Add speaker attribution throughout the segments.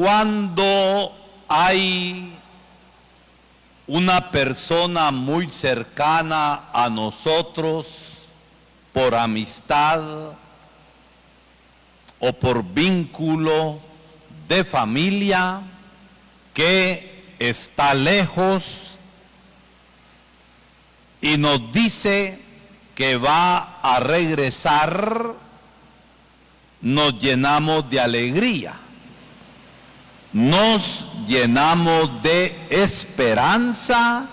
Speaker 1: Cuando hay una persona muy cercana a nosotros por amistad o por vínculo de familia que está lejos y nos dice que va a regresar, nos llenamos de alegría. Nos llenamos de esperanza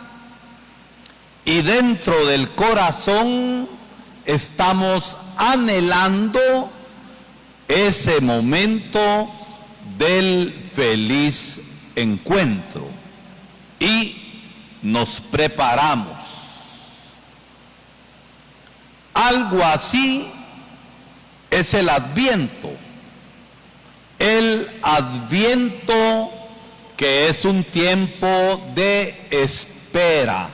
Speaker 1: y dentro del corazón estamos anhelando ese momento del feliz encuentro y nos preparamos. Algo así es el Adviento. El Adviento, que es un tiempo de espera,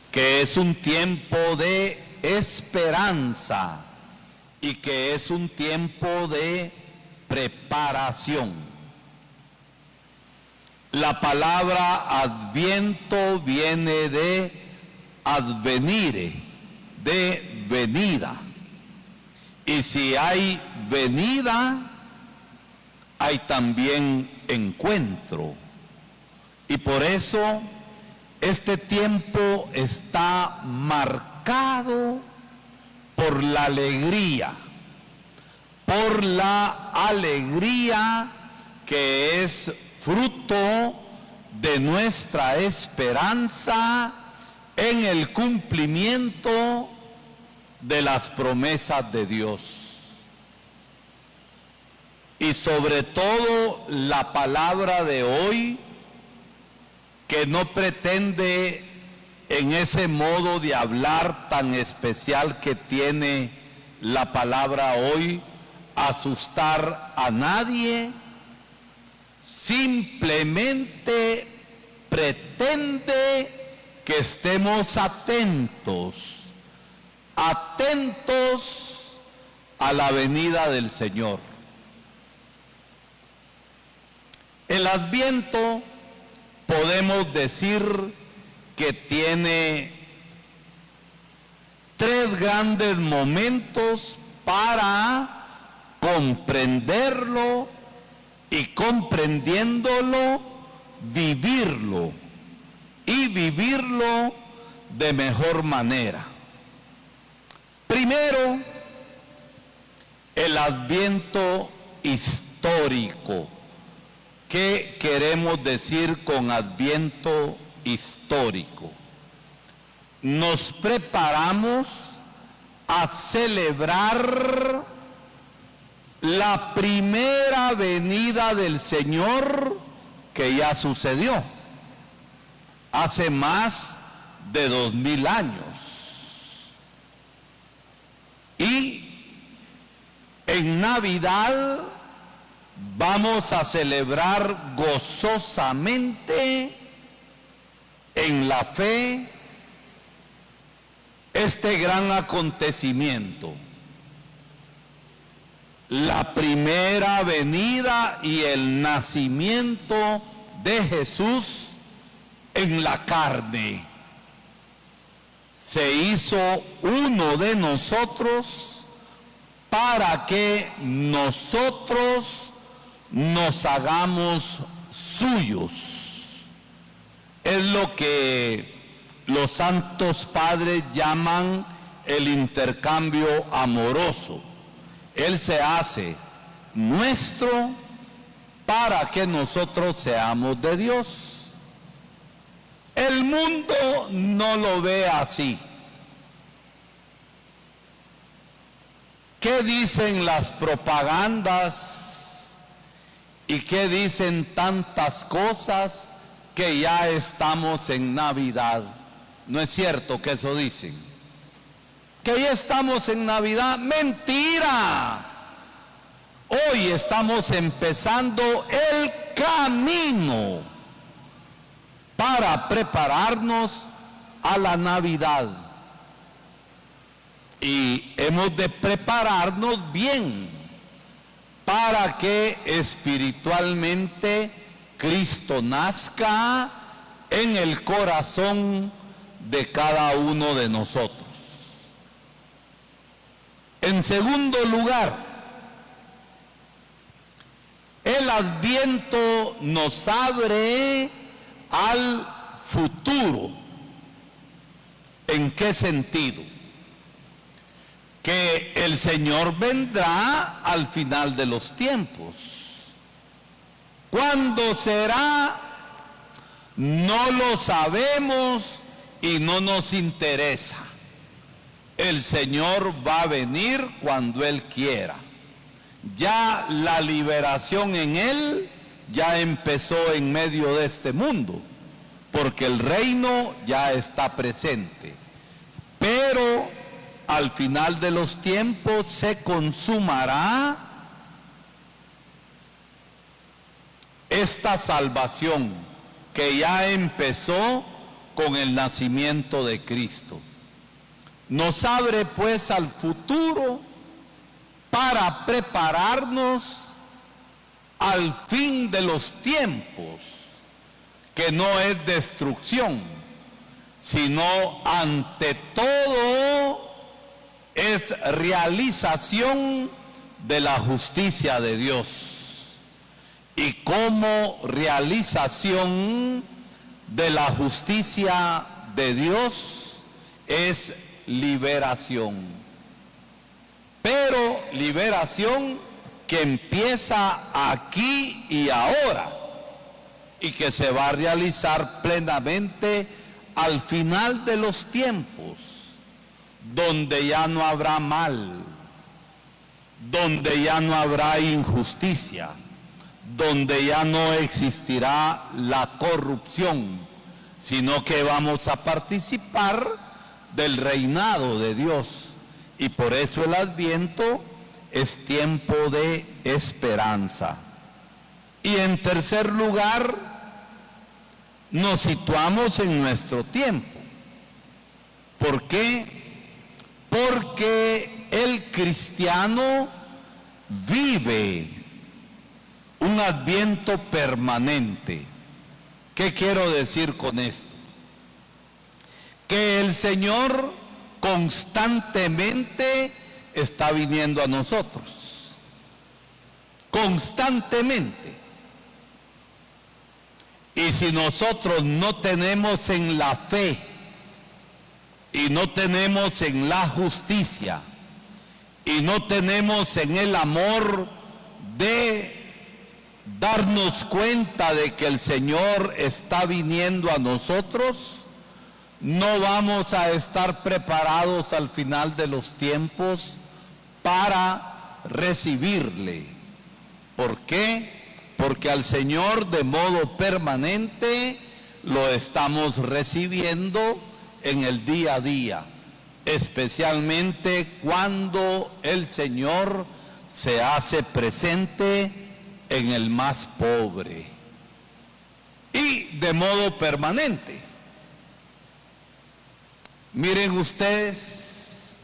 Speaker 1: que es un tiempo de esperanza y que es un tiempo de preparación. La palabra Adviento viene de advenire, de venida. Y si hay venida, hay también encuentro. Y por eso este tiempo está marcado por la alegría que es fruto de nuestra esperanza en el cumplimiento de las promesas de Dios. Y sobre todo la palabra de hoy, que no pretende en ese modo de hablar tan especial que tiene la palabra hoy, asustar a nadie, simplemente pretende que estemos atentos a la venida del Señor. El Adviento podemos decir que tiene tres grandes momentos para comprenderlo y comprendiéndolo, vivirlo y vivirlo de mejor manera. Primero, el Adviento histórico. ¿Qué queremos decir con Adviento histórico? Nos preparamos a celebrar la primera venida del Señor que ya sucedió hace más de 2000 años. Y en Navidad vamos a celebrar gozosamente en la fe este gran acontecimiento, la primera venida y el nacimiento de Jesús en la carne. Se hizo uno de nosotros para que nosotros nos hagamos suyos. Es lo que los santos padres llaman el intercambio amoroso. Él se hace nuestro para que nosotros seamos de Dios. El mundo no lo ve así. ¿Qué dicen las propagandas y qué dicen tantas cosas que ya estamos en Navidad? No es cierto que eso dicen. Que ya estamos en Navidad. ¡Mentira! Hoy estamos empezando el camino para prepararnos a la Navidad. Y hemos de prepararnos bien para que espiritualmente Cristo nazca en el corazón de cada uno de nosotros. En segundo lugar, el Adviento nos abre al futuro. ¿En qué sentido? Que el Señor vendrá al final de los tiempos. ¿Cuándo será? No lo sabemos y no nos interesa. El Señor va a venir cuando Él quiera. Ya la liberación en Él ya empezó en medio de este mundo, porque el reino ya está presente. Pero al final de los tiempos se consumará esta salvación que ya empezó con el nacimiento de Cristo. Nos abre pues al futuro para prepararnos al fin de los tiempos, que no es destrucción, sino ante todo es realización de la justicia de Dios. Y como realización de la justicia de Dios es liberación. Pero liberación que empieza aquí y ahora y que se va a realizar plenamente al final de los tiempos, donde ya no habrá mal, donde ya no habrá injusticia, donde ya no existirá la corrupción, sino que vamos a participar del reinado de Dios. Y por eso el Adviento es tiempo de esperanza. Y en tercer lugar, nos situamos en nuestro tiempo. ¿Por qué? Porque el cristiano vive un Adviento permanente. ¿Qué quiero decir con esto? Que el Señor constantemente está viniendo a nosotros. Constantemente. Y si nosotros no tenemos en la fe y no tenemos en la justicia y no tenemos en el amor de darnos cuenta de que el Señor está viniendo a nosotros, no vamos a estar preparados al final de los tiempos para recibirle. ¿Por qué? Porque al Señor de modo permanente lo estamos recibiendo en el día a día, especialmente cuando el Señor se hace presente en el más pobre y de modo permanente. Miren ustedes,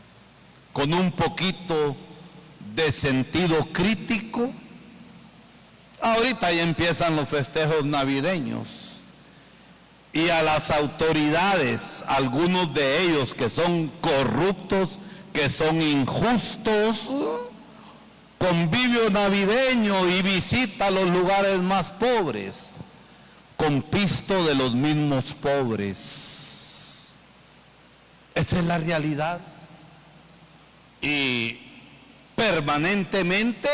Speaker 1: con un poquito de sentido crítico, ahorita ya empiezan los festejos navideños y a las autoridades, algunos de ellos que son corruptos, que son injustos, convivio navideño y visita a los lugares más pobres, con pisto de los mismos pobres. Esa es la realidad. Y permanentemente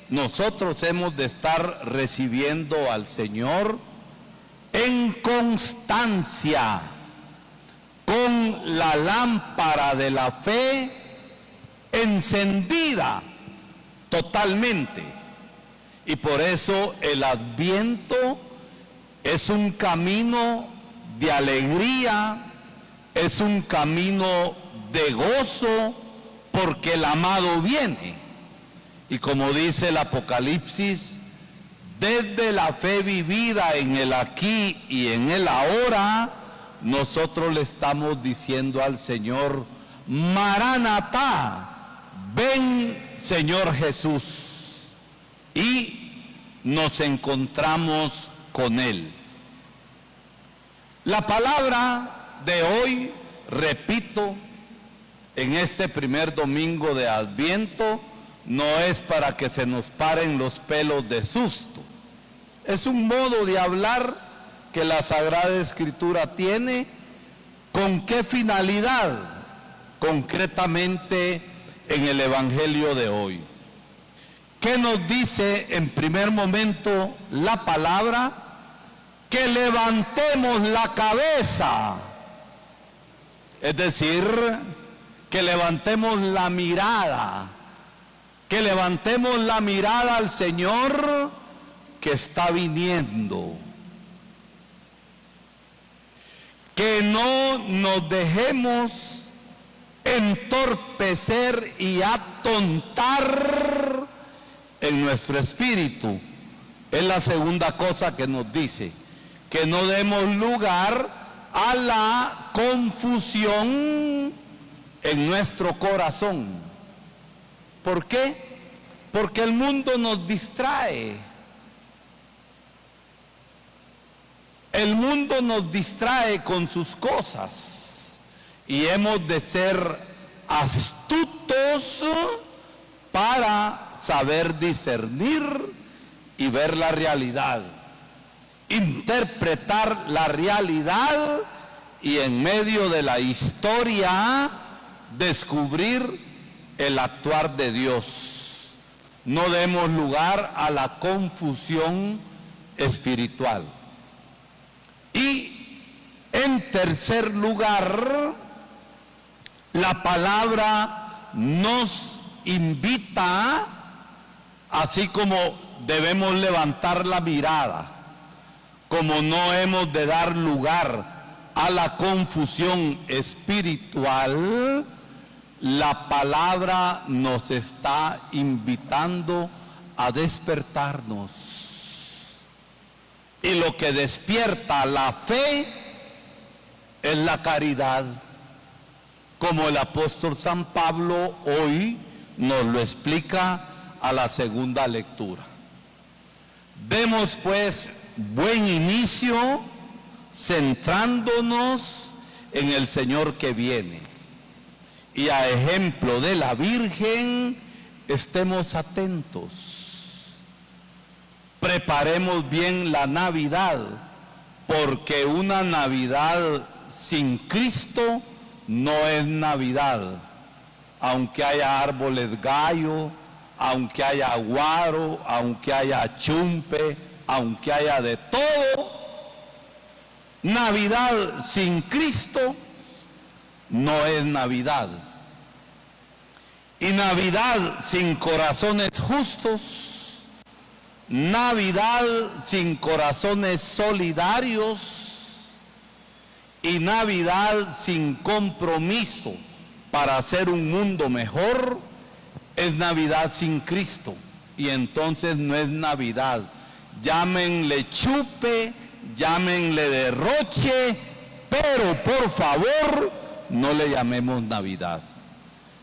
Speaker 1: nosotros hemos de estar recibiendo al Señor en constancia, con la lámpara de la fe encendida totalmente. Y por eso el Adviento es un camino de alegría, es un camino de gozo, porque el amado viene. Y como dice el Apocalipsis, desde la fe vivida en el aquí y en el ahora, nosotros le estamos diciendo al Señor: Maranatá, ven Señor Jesús. y nos encontramos con Él. La palabra de hoy, repito, en este primer domingo de Adviento, no es para que se nos paren los pelos de susto. Es un modo de hablar que la Sagrada Escritura tiene. ¿Con qué finalidad? Concretamente en el Evangelio de hoy. ¿Qué nos dice en primer momento la palabra? Que levantemos la cabeza. Es decir, que levantemos la mirada. Que levantemos la mirada al Señor que está viniendo. Que no nos dejemos entorpecer y atontar en nuestro espíritu. Es la segunda cosa que nos dice, que no demos lugar a la confusión en nuestro corazón. ¿Por qué? Porque el mundo nos distrae. El mundo nos distrae con sus cosas y hemos de ser astutos para saber discernir y ver la realidad, interpretar la realidad y en medio de la historia descubrir el actuar de Dios. No demos lugar a la confusión espiritual. Y en tercer lugar, la palabra nos invita, así como debemos levantar la mirada, como no hemos de dar lugar a la confusión espiritual, la palabra nos está invitando a despertarnos. Y lo que despierta la fe es la caridad, como el apóstol San Pablo hoy nos lo explica a la segunda lectura. Demos pues buen inicio centrándonos en el Señor que viene. Y a ejemplo de la Virgen, estemos atentos. Preparemos bien la Navidad, porque una Navidad sin Cristo no es Navidad. Aunque haya árboles gallo, aunque haya guaro, aunque haya chumpe, aunque haya de todo, Navidad sin Cristo no es Navidad. Y Navidad sin corazones justos, Navidad sin corazones solidarios y Navidad sin compromiso para hacer un mundo mejor, es Navidad sin Cristo. Y entonces no es Navidad. Llámenle chupe, llámenle derroche, pero por favor no le llamemos Navidad.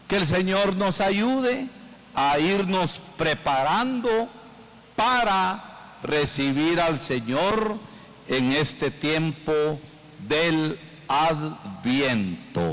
Speaker 1: Que el Señor nos ayude a irnos preparando para recibir al Señor en este tiempo del Adviento.